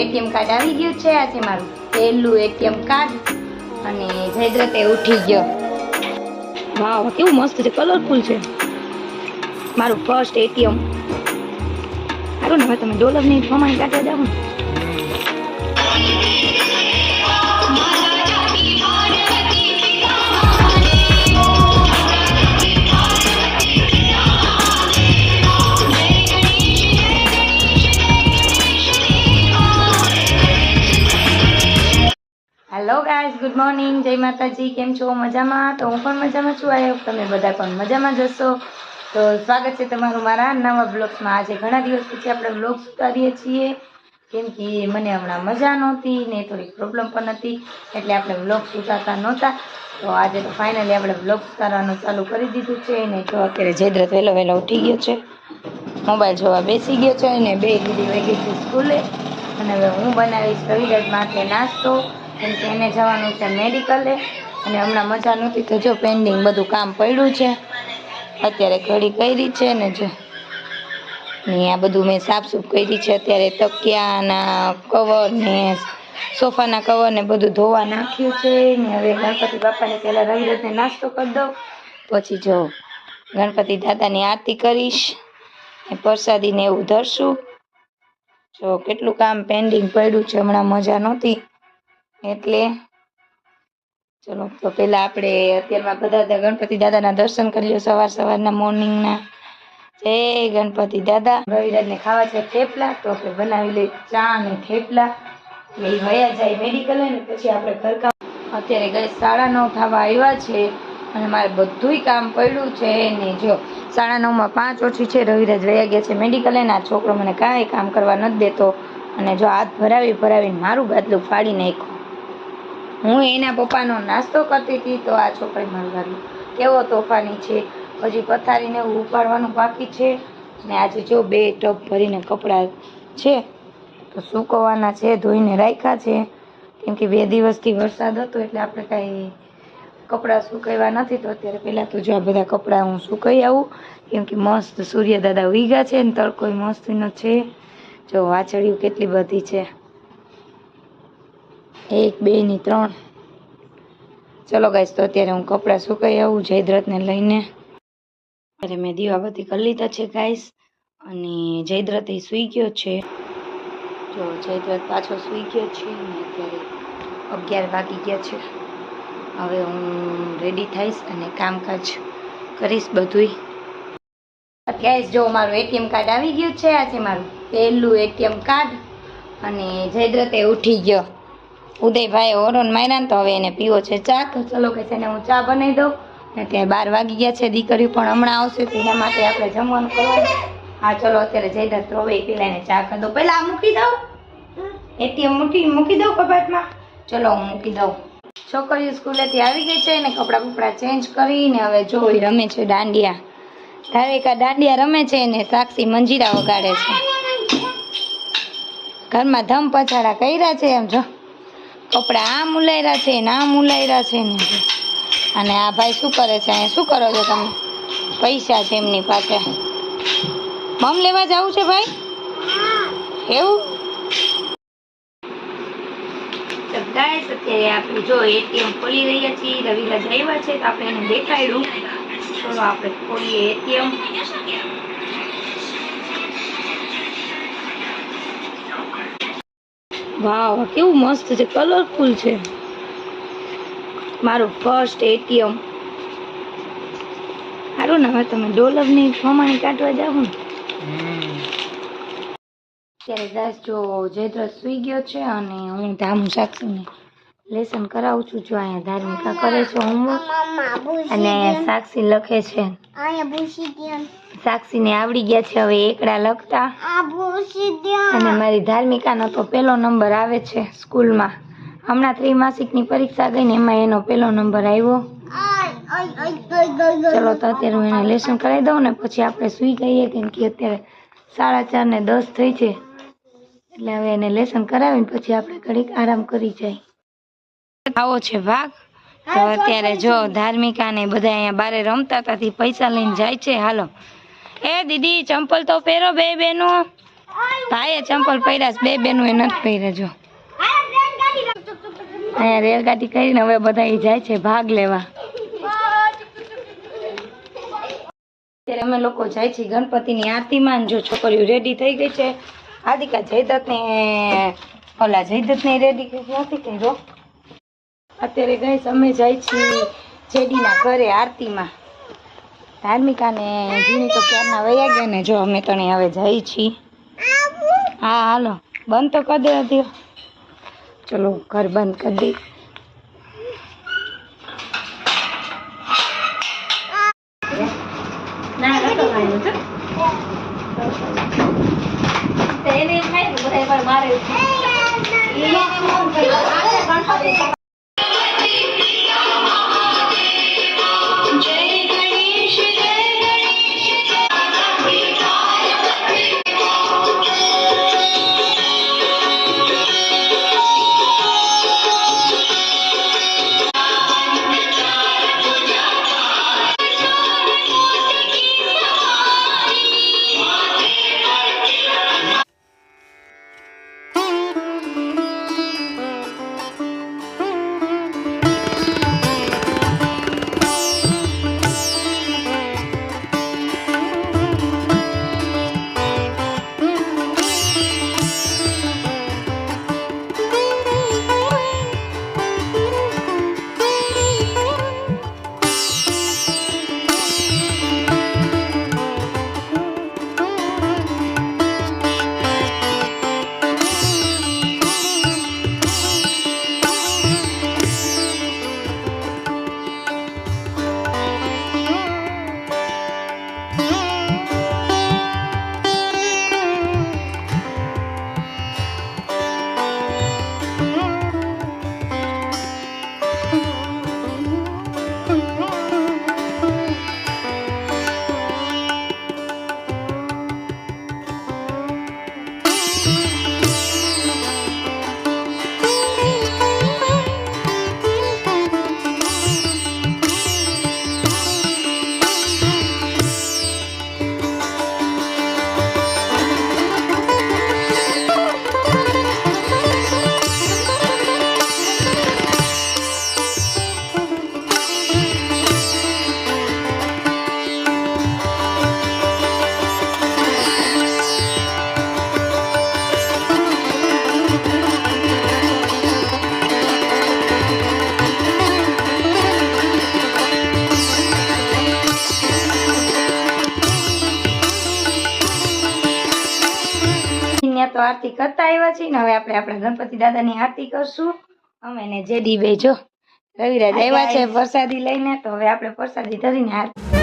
ATM card આવી ગયું છે. આજે મારું પહેલું એટીએમ કાર્ડ અને જયદ્રતે ઉઠી ગયો. વાવ, કેવું મસ્ત છે, કલરફુલ છે. મારું ફર્સ્ટ એટીએમ. સારું ને, હવે તમે ડોલરની પ્રમાણે કાઢવા જાવ ને. હેલો ગાઈઝ, ગુડ મોર્નિંગ, જય માતાજી. કેમ છો? મજામાં? તો હું પણ મજામાં છું. આઈ હોપ તમે બધા પણ મજામાં જ હશો. તો સ્વાગત છે તમારું મારા નવા બ્લોગ્સમાં. આજે ઘણા દિવસ પછી આપણે બ્લોગ્સ ઉતારીએ છીએ, કેમ કે મને હમણાં મજા નહોતી ને થોડીક પ્રોબ્લેમ પણ હતી, એટલે આપણે બ્લોગ્સ ઉતારતા નહોતા. તો આજે તો ફાઇનલી આપણે બ્લોગ્સ ઉતારવાનું ચાલુ કરી દીધું છે. ને જો અત્યારે જયદ્રત વહેલો ઉઠી ગયો છે, મોબાઈલ જોવા બેસી ગયો છે અને બે દીદી વહી ગઈ છે સ્કૂલે. અને હવે હું બનાવીશ રવિરાજ માટે નાસ્તો, કેમ કે એને જવાનું છે મેડિકલે. અને હમણાં મજા નહોતી તો જો પેન્ડિંગ બધું કામ પડ્યું છે. અત્યારે ઘડી કરી છે ને જો ને આ બધું મેં સાફસૂફ કરી છે. અત્યારે તકિયાના કવર ને સોફાના કવર ને બધું ધોવા નાખ્યું છે. ને હવે ગણપતિ બાપાને પહેલાં રવિરાજને નાસ્તો કરી દઉં, પછી જો ગણપતિ દાદાની આરતી કરીશ ને પ્રસાદીને એવું ધરશું. જો કેટલું કામ પેન્ડિંગ પડ્યું છે, હમણાં મજા નહોતી એટલે. ચલો તો પહેલાં આપણે અત્યારમાં બધા ગણપતિ દાદાના દર્શન કરી લો સવારના મોર્નિંગના. જય ગણપતિ દાદા. રવિરાજને ખાવા છે થેપલા, તો આપણે બનાવી લઈએ ચા અને થેપલા. એટલે એ વયા જાય મેડિકલ ને પછી આપણે ઘરકામ. અત્યારે ગઈ 9:30 થવા આવ્યા છે અને મારે બધુંય કામ પડ્યું છે. ને જો 9:30માં 5 ઓછી છે, રવિરાજ વયા ગયા છે મેડિકલે. ના છોકરો મને કાંઈ કામ કરવા નથી દેતો અને જો હાથ ભરાવીને મારું ગાદલું ફાડી નાખ્યું. હું એના પપ્પાનો નાસ્તો કરતી હતી તો આ છોકરી મારું ગાદલું કેવો તોફાની છે. હજી પથારીને એવું ઉપાડવાનું બાકી છે. ને આજે જો 2 ટબ ભરીને કપડાં છે તો સૂકવવાના છે, ધોઈને રાખ્યા છે. કેમ કે 2 દિવસથી વરસાદ હતો એટલે આપણે કાંઈ કપડાં સુકાવ્યા નથી. તો અત્યારે પહેલાં તો જો આ બધા કપડાં હું સુકાઈ આવું, કેમ કે મસ્ત સૂર્ય દાદા ઉગ્યા છે ને તડકોય મસ્તીનો છે. જો વાછળીઓ કેટલી બધી છે, 1 2 ને 3. ચલો ગાઈસ, તો અત્યારે હું કપડાં સુકાઈ આવું જયદ્રથને લઈને. અત્યારે મેં દીવાબત્તી કરી લીધા છે ગાઈસ, અને જયદ્રથ એ સૂઈ ગયો છે. જો જયદ્રથ પાછો સૂઈ ગયો છે ને અત્યારે 11 વાગી ગયા છે. હવે હું રેડી થઈશ અને કામકાજ કરીશ બધુંય. ગાઈસ જો મારું એટીએમ કાર્ડ આવી ગયું છે. આજે મારું પહેલું એટીએમ કાર્ડ અને જયદ્રતે ઉઠી ગયો. ઉદયભાઈ ઓરોન માર્યા ને તો હવે એને પીવો છે ચા. તો ચલો કે છે ને હું ચા બનાવી દઉં. ને ત્યાં 12 વાગી ગયા છે, દીકરીઓ પણ હમણાં આવશે તો એના માટે આપણે જમવાનું કરવાનું. હા ચલો અત્યારે જયદ્રથ રોવે પેલા એને ચા કરી દઉં. પહેલાં આ મૂકી દઉં, એટીએમ મૂકી દઉં કબાટમાં. ચલો હું મૂકી દઉં. છોકરીઓ સ્કૂલેથી આવી ગઈ છે ને કપડાં ચેન્જ કરીને હવે જો રમે છે દાંડિયા. ધારિકા દાંડિયા રમે છે ને સાક્ષી મંજીરા વગાડે છે. ઘરમાં ધમ પછાડા કર્યા છે. એમ જો કપડાં આમ ઉલાયરા છે ને આમ ઉલાયરા છે ને. અને આ ભાઈ શું કરે છે અહીંયા? શું કરો છો તમે? પૈસા છે એમની પાસે. મમ લેવા જવું છે ભાઈ? એવું ગાઈસ, અત્યારે આપણે જો એટીએમ ખોલી રહ્યા છીએ. રવિરાજ આવ્યા છે તો આપણે એને દેખાડ્યું. ચલો આપણે ખોલીએ એટીએમ. વાવ, કેવું મસ્ત છે, કલરફુલ છે. મારું ફર્સ્ટ એટીએમ. સારું ને, હવે તમે ડોલરની પ્રમાણે કાઢવા જાવ ને. અત્યારે ગાઈસ જો જયદ્રથ સૂઈ ગયો છે અને હું ધામુ સાક્ષીને લેસન કરાવું છું. જો અહીંયા ધાર્મિકા કરે છે હોમવર્ક અને સાક્ષી લખે છે. સાક્ષીને આવડી ગયા છે હવે એકડા લખતા. અને મારી ધાર્મિકાનો તો 1લો નંબર આવે છે સ્કૂલમાં. હમણાં ત્રિમાસિકની પરીક્ષા ગઈ ને એમાં એનો 1લો નંબર આવ્યો. ચલો તો અત્યારે હું એને લેસન કરાવી દઉં ને પછી આપણે સૂઈ ગઈએ, કેમ કે અત્યારે 4:30 ને 10 થઈ છે. એટલે હવે એને લેસન કરાવીને પછી આપણે ઘડીક આરામ કરી જાય. આવો છે ભાગ. તો અત્યારે જો ધાર્મિકા ને બધા અહીંયા બારે રમતા હતા, પૈસા લઈને જાય છે. હાલો એ દીદી ચંપલ તો પહેરો બે બેનો. ભાઈએ ચંપલ પહેર્યા છે, બે બેનું એ નથી પહેર્યા. જો અહીંયા રેલગાડી કરીને હવે બધા જાય છે ભાગ લેવા. અત્યારે અમે લોકો જાય છીએ ગણપતિની આરતીમાં. જો છોકરીઓ રેડી થઈ ગઈ છે. આદિકા જયદત્તને ઓલા જયદત્તને રેડી નથી કર્યો. અત્યારે ગઈ અમે જાય છીએ જેડીના ઘરે આરતીમાં. ધાર્મિકા ને જીની તો ક્યારના વયા ગયા ને. જો અમે તો હવે જઈ છીએ. હા હાલો બંધ તો કરી દે. ચલો ઘર બંધ કરી દે. ના નતો ખાયો છો તેને ખાય ને બધા મારે તો આરતી કરતા આવ્યા છીએ ને. હવે આપણે આપણા ગણપતિ દાદાની આરતી કરશું. અમે ને જેડી બે જો રવિરાજ આવ્યા છે પ્રસાદી લઈને. તો હવે આપણે પ્રસાદી ધરીને આરતી